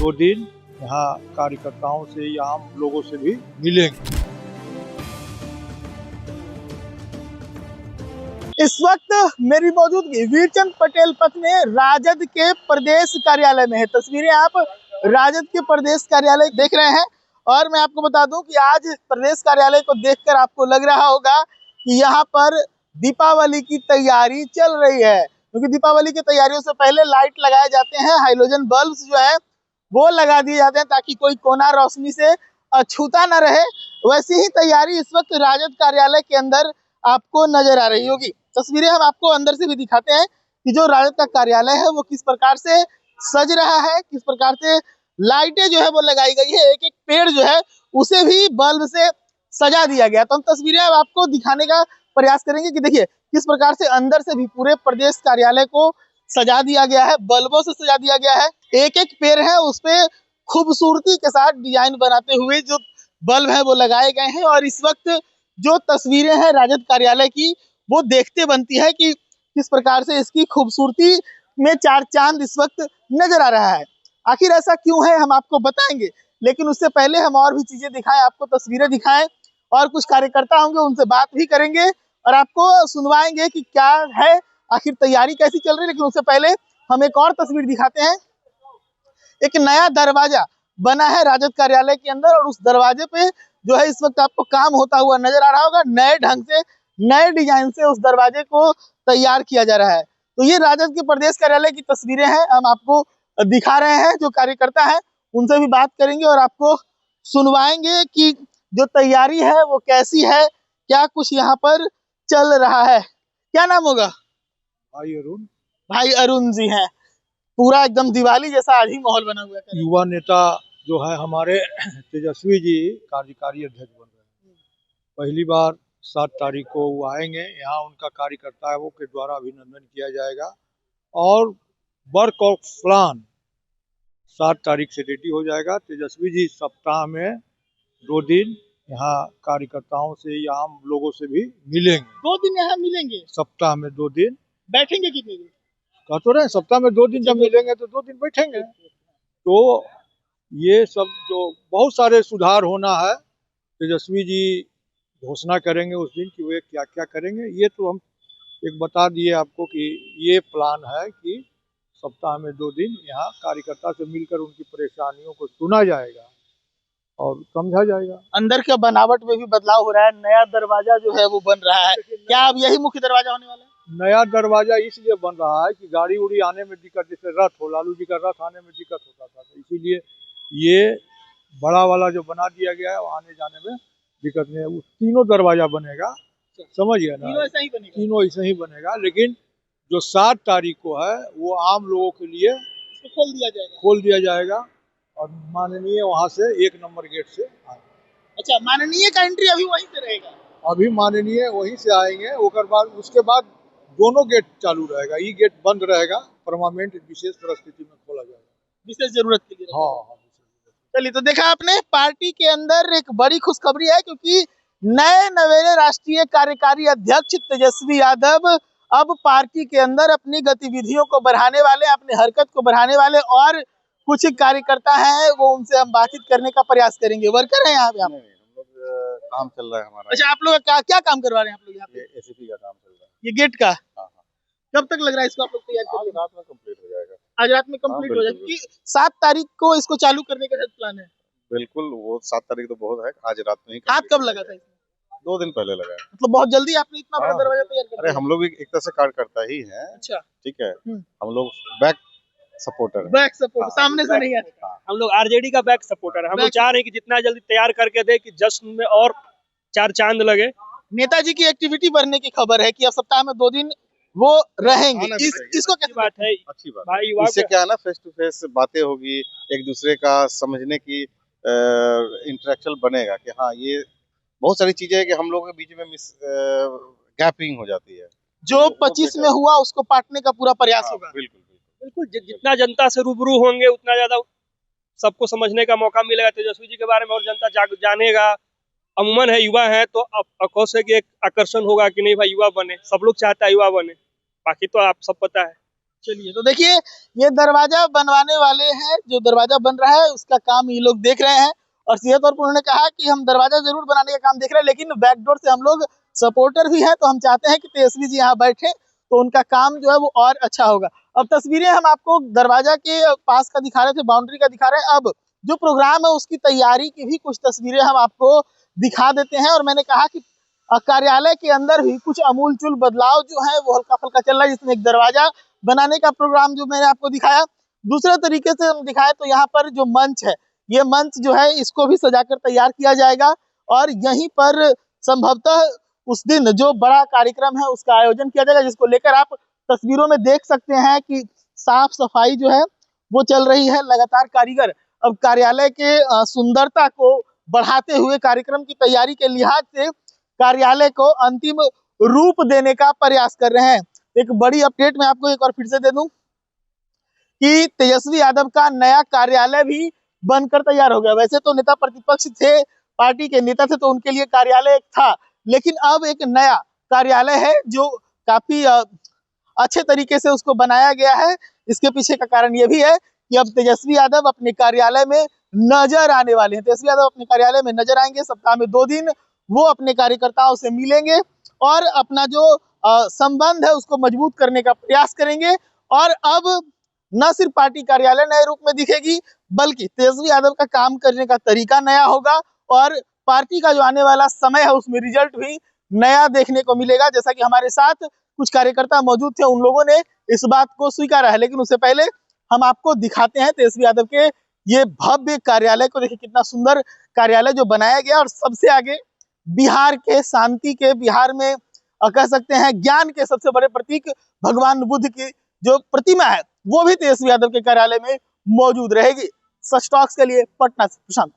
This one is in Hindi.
2 दिन यहाँ कार्यकर्ताओं से या आम लोगों से भी मिलेंगे। इस वक्त मेरी मौजूदगी वीरचंद पटेल पथ में राजद के प्रदेश कार्यालय में है। तस्वीरें आप राजद के प्रदेश कार्यालय देख रहे हैं और मैं आपको बता दूं कि आज प्रदेश कार्यालय को देखकर आपको लग रहा होगा कि यहाँ पर दीपावली की तैयारी चल रही है, क्योंकि दीपावली की तैयारियों से पहले लाइट लगाए जाते हैं, हाइलोजन बल्ब जो है वो लगा दिए जाते हैं ताकि कोई कोना रोशनी से अछूता न रहे। वैसी ही तैयारी इस वक्त राजद कार्यालय के अंदर आपको नजर आ रही होगी। तस्वीरें हम आपको अंदर से भी दिखाते हैं कि जो राजद का कार्यालय है वो किस प्रकार से सज रहा है, किस प्रकार से लाइटें जो है वो लगाई गई है, एक एक पेड़ जो है उसे भी बल्ब से सजा दिया गया। तो हम तस्वीरें अब आपको दिखाने का प्रयास करेंगे कि देखिए किस प्रकार से अंदर से भी पूरे प्रदेश कार्यालय को सजा दिया गया है, बल्बों से सजा दिया गया है। एक एक पेड़ है उस पे खूबसूरती के साथ डिजाइन बनाते हुए जो बल्ब है वो लगाए गए हैं। और इस वक्त जो तस्वीरें हैं राजद कार्यालय की वो देखते बनती है कि किस प्रकार से इसकी खूबसूरती में चार चांद इस वक्त नजर आ रहा है। आखिर ऐसा क्यों है हम आपको बताएंगे, लेकिन उससे पहले हम और भी चीजें दिखाएं, आपको तस्वीरें दिखाएं और कुछ कार्यकर्ता होंगे उनसे बात भी करेंगे और आपको सुनवाएंगे कि क्या है, आखिर तैयारी कैसी चल रही है। लेकिन उससे पहले हम एक और तस्वीर दिखाते हैं। एक नया दरवाजा बना है राजद कार्यालय के अंदर और उस दरवाजे पे जो है इस वक्त आपको काम होता हुआ नजर आ रहा होगा। नए ढंग से, नए डिजाइन से उस दरवाजे को तैयार किया जा रहा है। तो ये राजद के प्रदेश कार्यालय की तस्वीरें हैं, हम आपको दिखा रहे हैं। जो कार्यकर्ता है उनसे भी बात करेंगे और आपको सुनवाएंगे कि जो तैयारी है वो कैसी है, क्या कुछ यहाँ पर चल रहा है। क्या नाम होगा? भाई अरुण। भाई अरुण जी हैं। पूरा एकदम दिवाली जैसा आज ही माहौल बना हुआ है। युवा नेता जो है हमारे तेजस्वी जी कार्यकारी अध्यक्ष बन रहे हैं। पहली बार 7 तारीख को वो आएंगे, यहाँ उनका कार्यकर्ता है वो के द्वारा अभिनंदन किया जाएगा और वर्क ऑफ प्लान 7 तारीख से रेडी हो जाएगा। तेजस्वी जी सप्ताह में 2 दिन यहाँ कार्यकर्ताओं से या आम लोगों से भी मिलेंगे। 2 दिन यहाँ मिलेंगे? सप्ताह में 2 दिन। बैठेंगे कितने दिन? कह तो रहे सप्ताह में 2 दिन जब मिलेंगे तो 2 दिन बैठेंगे। तो ये सब जो बहुत सारे सुधार होना है, तेजस्वी जी घोषणा करेंगे उस दिन कि वे क्या क्या करेंगे। ये तो हम एक बता दिए आपको कि ये प्लान है कि सप्ताह में 2 दिन यहाँ कार्यकर्ता से मिलकर उनकी परेशानियों को सुना जाएगा और समझा जाएगा। अंदर के बनावट में भी बदलाव हो रहा है, नया दरवाजा जो है वो बन रहा है। क्या अब यही मुख्य दरवाजा होने वाला है? नया दरवाजा इसलिए बन रहा है कि गाड़ी उड़ी आने में दिक्कत, जैसे रथ हो, लालू जी का रथ आने में दिक्कत होता था, तो इसीलिए ये बड़ा वाला जो बना दिया गया है वो आने जाने में दिक्कत नहीं है। वो तीनों दरवाजा बनेगा, समझिए ना, तीनों ऐसा ही बनेगा? तीनों ऐसे ही बनेगा। लेकिन जो 7 तारीख को है वो आम लोगों के लिए खोल दिया जाएगा और माननीय वहाँ से 1 नंबर गेट से आएंगे। अच्छा, माननीय का एंट्री अभी वहीं से रहेगा? अभी माननीय वहीं से आएंगे, उसके बाद दोनों गेट चालू रहेगा। ये गेट बंद रहेगा, परमानेंट विशेष परिस्थिति में खोला जाएगा, विशेष जरूरत के लिए। हाँ। चलिए, तो देखा आपने, पार्टी के अंदर एक बड़ी खुशखबरी है, क्योंकि नए नवेले राष्ट्रीय कार्यकारी अध्यक्ष तेजस्वी यादव अब पार्टी के अंदर अपनी गतिविधियों को बढ़ाने वाले, अपनी हरकत को बढ़ाने वाले। और कुछ कार्यकर्ता हैं वो उनसे हम बातचीत करने का प्रयास करेंगे। वर्कर हैं यहाँ पे? हम लोग काम चल रहा है हमारा। अच्छा, आप लोग क्या काम करवा रहे हैं आप लोग यहाँ पे? एसीपी का काम चल रहा है। ये गेट का? हाँ। कब तक लग रहा है इसको आप लोग तैयार आज करेंगे? रात में कंप्लीट हो जाएगा। आज रात में कंप्लीट हो जाएगा? 7 तारीख को इसको चालू करने का प्लान है? बिल्कुल, वो 7 तारीख तो बहुत है, आज रात में ही। हाथ कब लगा था इसमें? 2 दिन पहले लगा है। मतलब बहुत जल्दी आपने इतना बड़ा दरवाजा तैयार कर दिया? अरे हम लोग भी एक तरह से कार्यकर्ता ही हैं। अच्छा, ठीक है। हम लोग बैक सपोर्टर, बैक सपोर्ट, सामने से नहीं आता। हाँ। हम लोग आरजेडी का बैक सपोर्टर है। हम लोग चाह रहे हैं कि जितना जल्दी तैयार करके दे कि जश्न में और 4 चांद लगे। नेताजी की एक्टिविटी बढ़ने की खबर है कि अब सप्ताह में 2 दिन वो रहेंगे। इसको कैसी बात है? अच्छी बात भाई इससे क्या है ना, फेस टू फेस बातें होगी, एक दूसरे का समझने की इंटरेक्शन बनेगा कि हाँ, ये बहुत सारी चीजें है कि हम लोगों के बीच में गैपिंग हो जाती है। जो 25 में हुआ उसको पाटने का पूरा प्रयास होगा। बिल्कुल। जितना जनता से रूबरू होंगे उतना ज्यादा सबको समझने का मौका मिलेगा तेजस्वी जी के बारे में और जनता जानेगा। अमूमन है युवा है तो अफकोर्स है कि एक आकर्षण होगा कि नहीं भाई युवा बने, सब लोग चाहता है युवा बने। बाकी तो आप सब पता है चलिए, तो देखिए ये दरवाजा बनवाने वाले हैं, जो दरवाजा बन रहा है उसका काम ये लोग देख रहे हैं और सीधे तौर पर उन्होंने कहा कि हम दरवाजा जरूर बनाने का काम देख रहे हैं, लेकिन बैकडोर से हम लोग सपोर्टर भी हैं, तो हम चाहते हैं कि तेजस्वी जी यहाँ बैठे तो उनका काम जो है वो और अच्छा होगा। अब तस्वीरें हम आपको दरवाजा के पास का दिखा रहे थे, बाउंड्री का दिखा रहे हैं। अब जो प्रोग्राम है उसकी तैयारी की भी कुछ तस्वीरें हम आपको दिखा देते हैं। और मैंने कहा कि कार्यालय के अंदर भी कुछ अमूलचूल बदलाव जो है वो हल्का फुल्का चल रहा है, जिसमें एक दरवाजा बनाने का प्रोग्राम जो मैंने आपको दिखाया, दूसरे तरीके से हम दिखाए तो यहाँ पर जो मंच है, ये मंच जो है इसको भी सजाकर तैयार किया जाएगा और यहीं पर संभवतः उस दिन जो बड़ा कार्यक्रम है उसका आयोजन किया जाएगा, जिसको लेकर आप तस्वीरों में देख सकते हैं कि साफ सफाई जो है वो चल रही है लगातार। कारीगर अब कार्यालय के सुंदरता को बढ़ाते हुए कार्यक्रम की तैयारी के लिहाज से कार्यालय को अंतिम रूप देने का प्रयास कर रहे हैं। एक बड़ी अपडेट मैं आपको एक और फिर से दे दूं कि तेजस्वी यादव का नया कार्यालय भी बनकर तैयार हो गया। वैसे तो नेता प्रतिपक्ष थे, पार्टी के नेता थे, तो उनके लिए कार्यालय था, लेकिन अब एक नया कार्यालय है जो काफी अच्छे तरीके से उसको बनाया गया है। इसके पीछे का कारण यह भी है कि अब तेजस्वी यादव अपने कार्यालय में नजर आने वाले हैं। तेजस्वी यादव अपने कार्यालय में नजर आएंगे, सप्ताह में 2 दिन वो अपने कार्यकर्ताओं से मिलेंगे और अपना जो संबंध है उसको मजबूत करने का प्रयास करेंगे। और अब न सिर्फ पार्टी कार्यालय नए रूप में दिखेगी, बल्कि तेजस्वी यादव का काम करने का तरीका नया होगा और पार्टी का जो आने वाला समय है उसमें रिजल्ट भी नया देखने को मिलेगा। जैसा कि हमारे साथ कुछ कार्यकर्ता मौजूद थे, उन लोगों ने इस बात को स्वीकारा है। लेकिन उससे पहले हम आपको दिखाते हैं तेजस्वी यादव के ये भव्य कार्यालय को। देखिए कितना सुंदर कार्यालय जो बनाया गया, और सबसे आगे बिहार के शांति के, बिहार में कह सकते हैं ज्ञान के सबसे बड़े प्रतीक भगवान बुद्ध की जो प्रतिमा है वो भी तेजस्वी यादव के कार्यालय में मौजूद रहेगी। सच टॉक्स के लिए पटना से प्रशांत।